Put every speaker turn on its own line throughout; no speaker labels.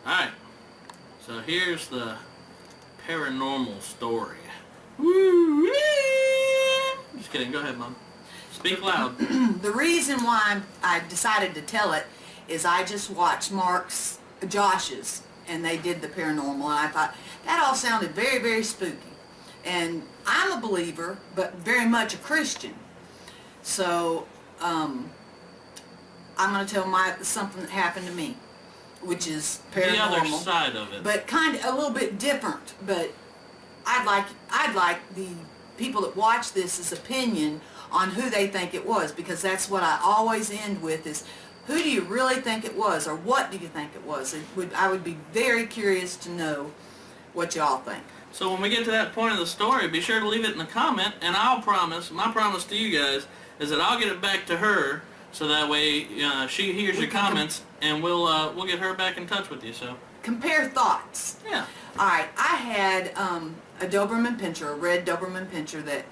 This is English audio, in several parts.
Alright, so here's the paranormal story. Woo! Just kidding, go ahead, Mom. Speak loud.
The reason why I decided to tell it is I just watched Josh's, and they did the paranormal, and I thought that all sounded very, very spooky. And I'm a believer, but very much a Christian. So, I'm going to tell something that happened to me, which is paranormal.
The other side of it.
But kind of a little bit different. But I'd like the people that watch this' opinion on who they think it was, because that's what I always end with is, who do you really think it was, or what do you think it was? I would be very curious to know what y'all think.
So when we get to that point of the story, be sure to leave it in the comment, and I'll promise, my promise to you guys, is that I'll get it back to her, so that way she hears your comments, and we'll get her back in touch with you. So
compare thoughts.
Yeah.
All right, I had a Doberman Pinscher, a red Doberman Pinscher that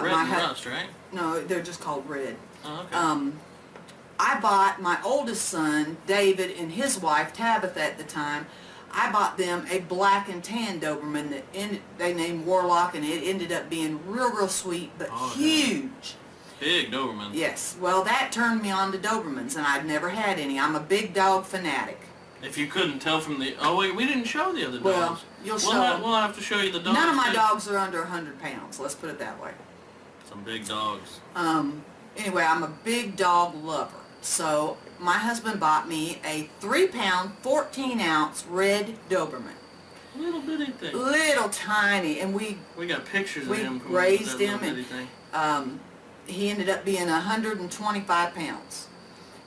Red and Rust, right?
No, they're just called Red.
Oh, okay.
I bought my oldest son, David, and his wife, Tabitha at the time, I bought them a black and tan Doberman that they named Warlock, and it ended up being real, real sweet, but huge.
Big Doberman.
Yes. Well, that turned me on to Dobermans, and I'd never had any. I'm a big dog fanatic.
If you couldn't tell from the... Oh, wait, we didn't show the other dogs.
Well, you'll show them.
We'll have to show you the dogs.
None of my dogs are under 100 pounds, let's put it that way.
Some big dogs.
Anyway, I'm a big dog lover. So, my husband bought me a 3-pound, 14-ounce red Doberman.
Little bitty thing.
Little tiny, and we
got pictures of him.
We raised him, and he ended up being 125 pounds.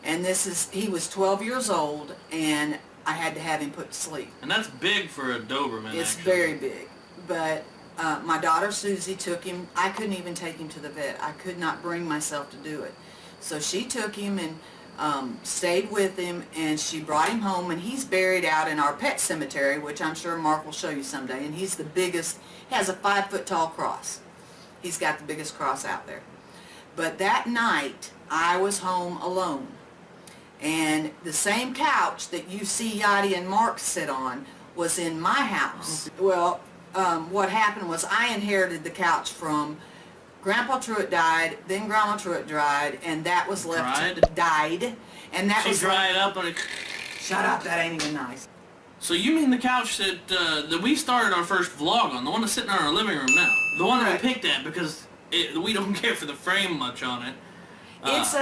And he was 12 years old, and I had to have him put to sleep.
And that's big for a Doberman,
It's
actually.
very big. But my daughter Susie took him. I couldn't even take him to the vet. I could not bring myself to do it. So she took him and stayed with him, and she brought him home, and he's buried out in our pet cemetery, which I'm sure Mark will show you someday. And he's the biggest. He has a 5-foot-tall cross. He's got the biggest cross out there. But that night, I was home alone. And the same couch that you see Yachty and Mark sit on was in my house. Well, what happened was I inherited the couch from Grandpa Truitt died, then Grandma Truitt died, and that was left died, and that was
dried up and
shut up, that ain't even nice.
So you mean the couch that we started our first vlog on, the one that's sitting in our living room now, the one that we picked at because we don't care for the frame much on it.
It's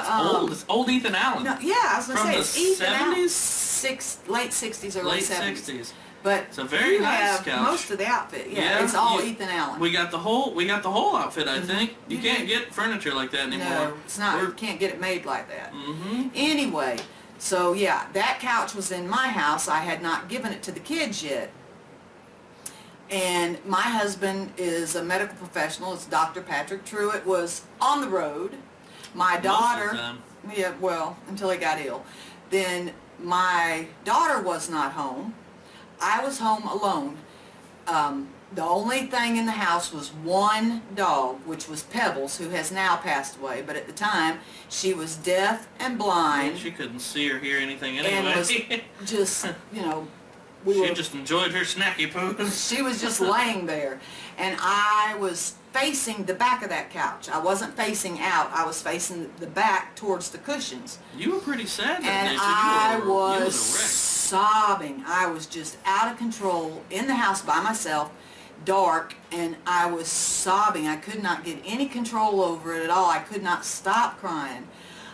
old. It's old Ethan Allen.
No, yeah, I was gonna say it's Ethan Allen.
Late
60s, early 70s.
60s.
But
it's a very nice couch.
Most of the outfit, yeah, it's all Ethan Allen.
We got the whole outfit, I think. You can't get furniture like that anymore.
No, it's not. You can't get it made like that. Anyway, so yeah, that couch was in my house. I had not given it to the kids yet. And my husband is a medical professional. It's Dr. Patrick Truitt, was on the road. My daughter, yeah, well, until he got ill. Then my daughter was not home. I was home alone. The only thing in the house was one dog, which was Pebbles, who has now passed away. But at the time, she was deaf and blind.
She couldn't see or hear anything anyway.
And was just, you know,
she just enjoyed her snacky poos.
She was just laying there. And I was facing the back of that couch. I wasn't facing out. I was facing the back towards the cushions.
You were pretty sad that
day. And I was sobbing. I was just out of control in the house by myself, dark, and I was sobbing. I could not get any control over it at all. I could not stop crying.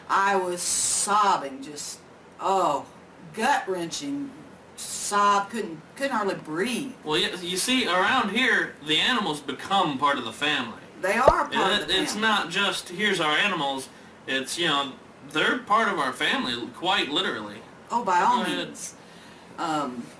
I was sobbing, just, gut-wrenching. Sob, couldn't hardly breathe.
Well, you see, around here, the animals become part of the family.
They are part of the family.
It's not just, here's our animals, it's, you know, they're part of our family, quite literally.
Oh, by all means.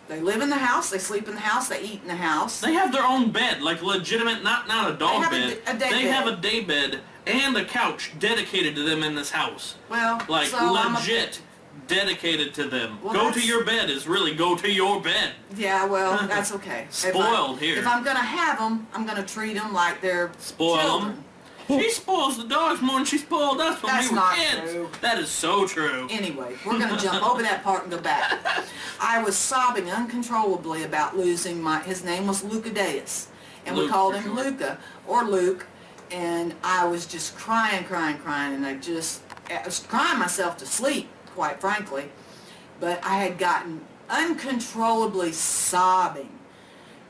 They live in the house, they sleep in the house, they eat in the house.
They have their own bed, like legitimate, not a dog bed. They have a day bed and a couch dedicated to them in this house.
Well,
like,
so
legit. Dedicated to them. Well, go to your bed is really go to your bed.
Yeah, well, that's okay.
Spoiled here.
If I'm going to have them, I'm going to treat them like they're children.
She spoils the dogs more than she spoiled us when
That's
we were
not
kids.
true.
That is so true.
Anyway, we're going to jump over that part and go back. I was sobbing uncontrollably about losing his name was Lucadeus, and
Luke,
we called
for
him
short.
Luca, or Luke, and I was just crying, and I was crying myself to sleep, quite frankly, but I had gotten uncontrollably sobbing,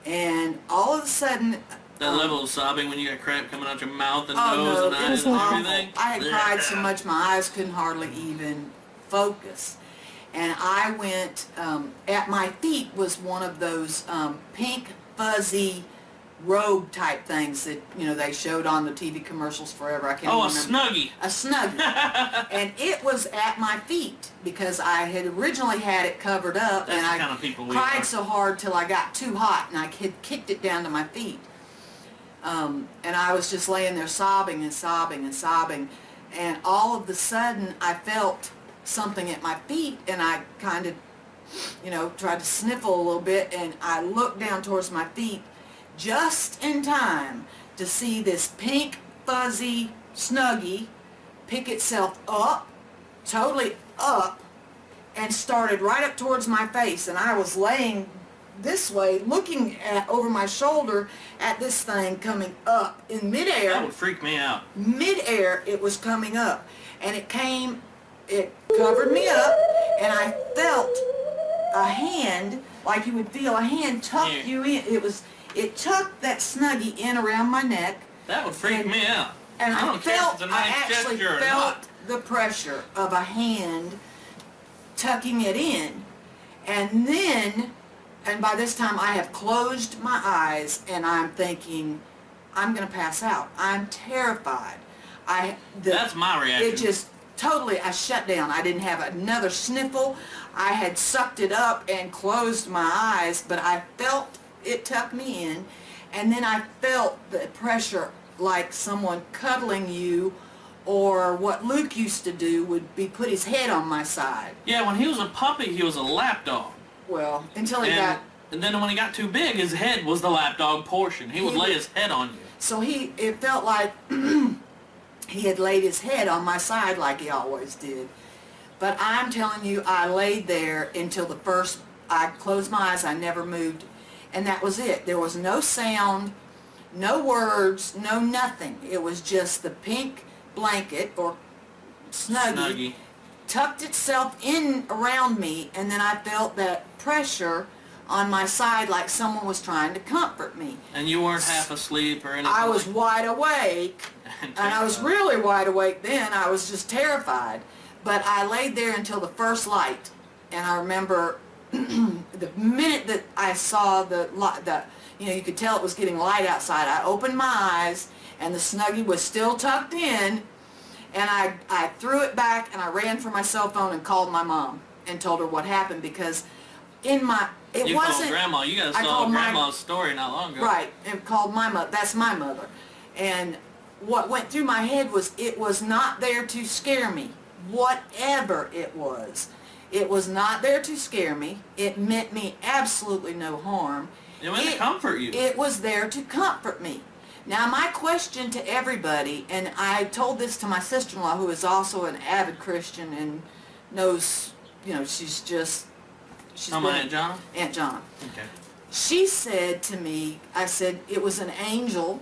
and all of a sudden,
That level of sobbing when you got crap coming out your mouth and
oh
nose
no,
and
it
eyes
was
and
awful.
everything.
I had cried so much my eyes couldn't hardly even focus. And I went, at my feet was one of those pink fuzzy robe type things that, you know, they showed on the TV commercials forever. I can't
Oh, a
even remember.
Snuggie.
A Snuggie. And it was at my feet because I had originally had it covered up.
That's
and
the
I
kind of people we
cried
are.
so hard till I got too hot and I had kicked it down to my feet. And I was just laying there sobbing and sobbing and sobbing, and all of a sudden I felt something at my feet, and I kind of, you know, tried to sniffle a little bit, and I looked down towards my feet just in time to see this pink fuzzy Snuggie pick itself up, totally up, and started right up towards my face, and I was laying this way, looking over my shoulder at this thing coming up in midair.
That would freak me out.
Midair, it was coming up, and it covered me up, and I felt a hand, like you would feel a hand tuck you in. It tucked that Snuggie in around my neck,
That would freak me out.
and
I don't care if it's a nice
I actually
gesture or
felt
not.
the pressure of a hand tucking it in, and by this time I have closed my eyes, and I'm thinking, I'm going to pass out. I'm terrified.
That's my reaction.
It just totally, I shut down. I didn't have another sniffle. I had sucked it up and closed my eyes, but I felt it tuck me in, and then I felt the pressure like someone cuddling you, or what Luke used to do would be put his head on my side.
Yeah, when he was a puppy, he was a lapdog.
Well, until he got...
And then when he got too big, his head was the lapdog portion. He would lay his head on you.
So it felt like he had laid his head on my side like he always did. But I'm telling you, I laid there until I closed my eyes, I never moved, and that was it. There was no sound, no words, no nothing. It was just the pink blanket, or Snuggie. Tucked itself in around me, and then I felt that pressure on my side like someone was trying to comfort me.
And you weren't half asleep or anything?
I was wide awake, and I was really wide awake then. I was just terrified. But I laid there until the first light, and I remember the minute that I saw the you know, you could tell it was getting light outside. I opened my eyes, and the Snuggie was still tucked in, and I threw it back, and I ran for my cell phone and called my mom and told her what happened, because
You called Grandma. You guys saw Grandma's story not long ago.
Right, and called my mother. That's my mother. And what went through my head was, it was not there to scare me. Whatever it was not there to scare me. It meant me absolutely no harm.
It went to comfort you.
It was there to comfort me. Now, my question to everybody, and I told this to my sister-in-law, who is also an avid Christian and knows, you know, she's
my Aunt Jonna?
Aunt Jonna.
Okay.
She said to me, I said, it was an angel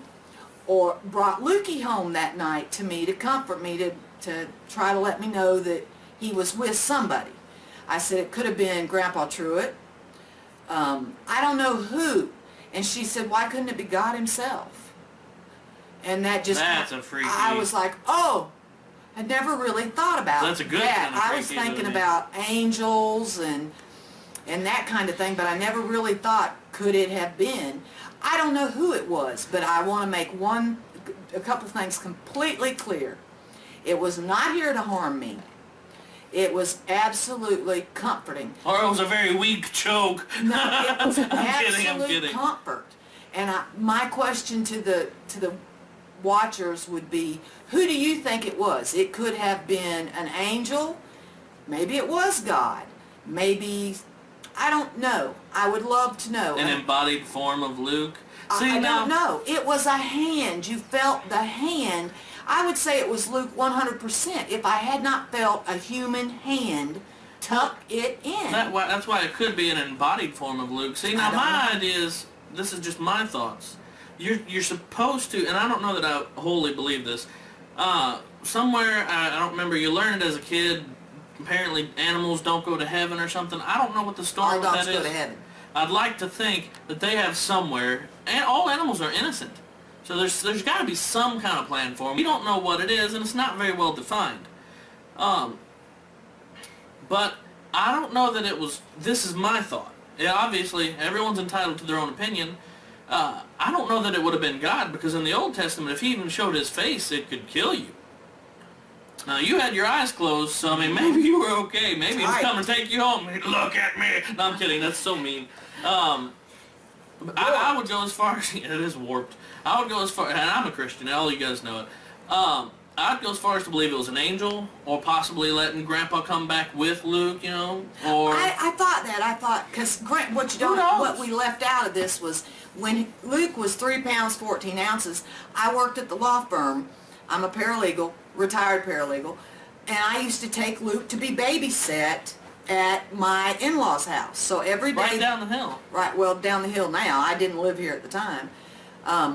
or brought Lukey home that night to me to comfort me, to try to let me know that he was with somebody. I said, it could have been Grandpa Truitt. I don't know who. And she said, why couldn't it be God himself? And that's
a freaky.
I was like, oh, I never really thought about
That's a good
that.
kind of
I was
freaky,
thinking
isn't it?
about angels and that kind of thing, but I never really thought, could it have been? I don't know who it was, but I want to make a couple things completely clear. It was not here to harm me. It was absolutely comforting.
Or it was a very weak choke.
No, it was
I'm
absolute
kidding.
comfort. And my question to the watchers would be, who do you think it was? It could have been an angel. Maybe it was God. Maybe, I don't know. I would love to know.
An embodied form of Luke.
I don't know. It was a hand. You felt the hand, I would say it was Luke 100% if I had not felt a human hand tuck it in.
That's why it could be an embodied form of Luke. See, now my idea is, this is just my thoughts. You're supposed to, and I don't know that I wholly believe this. Somewhere, I don't remember, you learned as a kid, apparently animals don't go to heaven or something. I don't know what the story of that is.
All dogs go to heaven.
I'd like to think that they have somewhere, and all animals are innocent. So there's got to be some kind of plan for them. We don't know what it is, and it's not very well defined. But I don't know that it was, this is my thought. Yeah, obviously, everyone's entitled to their own opinion. I don't know that it would have been God, because in the Old Testament, if he even showed his face, it could kill you. Now, you had your eyes closed, so, I mean, maybe you were okay. Maybe he's coming to take you home. Look at me. No, I'm kidding. That's so mean. I would go as far as, it is warped. I would go as far, and I'm a Christian, all you guys know it. I'd go as far as to believe it was an angel, or possibly letting Grandpa come back with Luke, you know, or...
I thought that, because what we left out of this was, when Luke was 3 pounds, 14 ounces, I worked at the law firm. I'm a paralegal, retired paralegal, and I used to take Luke to be babysat at my in-laws' house. So every day...
Right down the hill.
Right, well, down the hill now. I didn't live here at the time.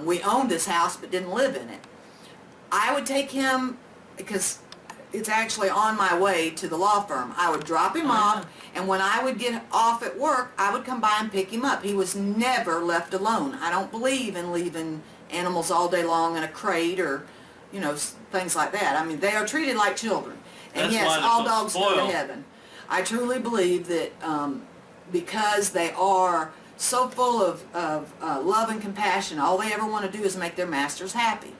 We owned this house but didn't live in it. I would take him, because it's actually on my way to the law firm. I would drop him off, and when I would get off at work, I would come by and pick him up. He was never left alone. I don't believe in leaving animals all day long in a crate or, you know, things like that. I mean, they are treated like children. And yes, all dogs go to heaven. I truly believe that because they are so full of love and compassion, all they ever want to do is make their masters happy.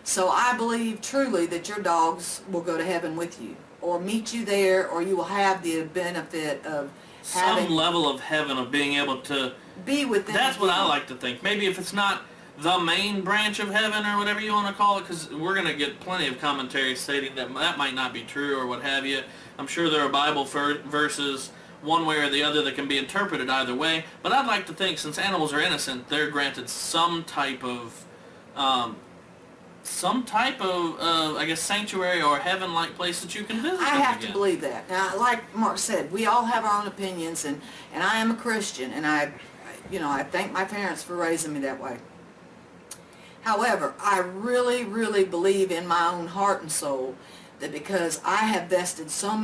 So I believe truly that your dogs will go to heaven with you, or meet you there, or you will have the benefit of having
some level of heaven, of being able to
be with them.
That's what I like to think. Maybe if it's not the main branch of heaven or whatever you want to call it, because we're going to get plenty of commentary stating that that might not be true or what have you. I'm sure there are Bible verses one way or the other that can be interpreted either way, but I'd like to think, since animals are innocent, they're granted some type of I guess, sanctuary or heaven-like place that you can visit.
I have to believe that. Now, like Mark said, we all have our own opinions, and I am a Christian, and I thank my parents for raising me that way. However, I really, really believe in my own heart and soul that because I have vested so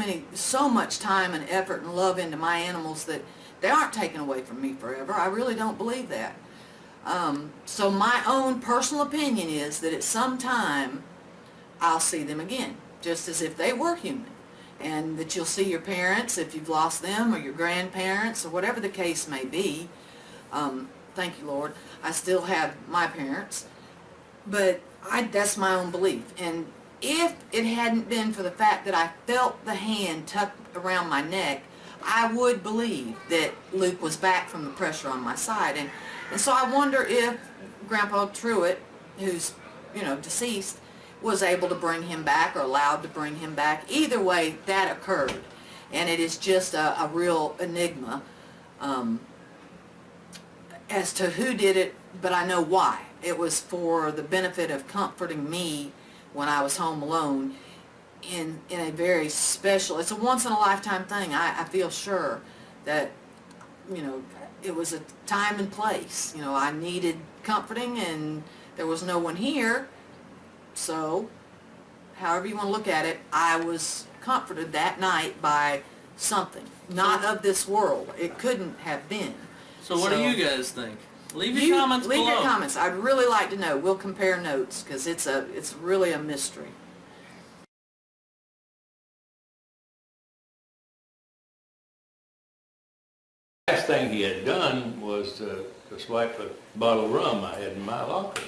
much time and effort and love into my animals, that they aren't taken away from me forever. I really don't believe that. So my own personal opinion is that at some time I'll see them again, just as if they were human, and that you'll see your parents if you've lost them, or your grandparents, or whatever the case may be. Thank you, Lord. I still have my parents, but that's my own belief. And if it hadn't been for the fact that I felt the hand tucked around my neck, I would believe that Luke was back from the pressure on my side. And so I wonder if Grandpa Truitt, who's, deceased, was able to bring him back, or allowed to bring him back. Either way, that occurred. And it is just a real enigma as to who did it, but I know why. It was for the benefit of comforting me when I was home alone in a very special, it's a once-in-a-lifetime thing. I feel sure that, it was a time and place. I needed comforting, and there was no one here. So, however you want to look at it, I was comforted that night by something, not of this world. It couldn't have been.
So what do you guys think? Leave your comments below.
Leave your comments. I'd really like to know. We'll compare notes, because it's really a mystery.
The last thing he had done was to swipe a bottle of rum I had in my locker.